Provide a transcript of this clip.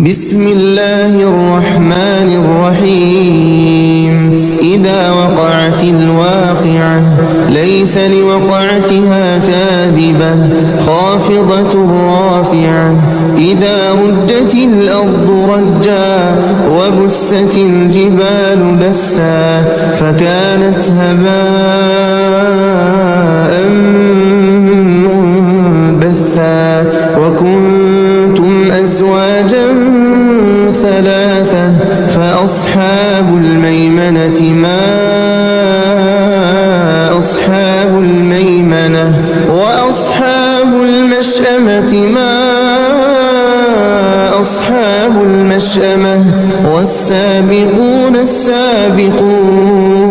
بسم الله الرحمن الرحيم إذا وقعت الواقعة ليس لوقعتها كاذبة خافضة رافعة إذا رجت الأرض رجا وبست الجبال بسا فكانت هباء منبثا وكنتم أزواجا ثلاثة فأصحاب الميمنة ما أصحاب الميمنة وأصحاب المشأمة ما أصحاب المشأمة والسابقون السابقون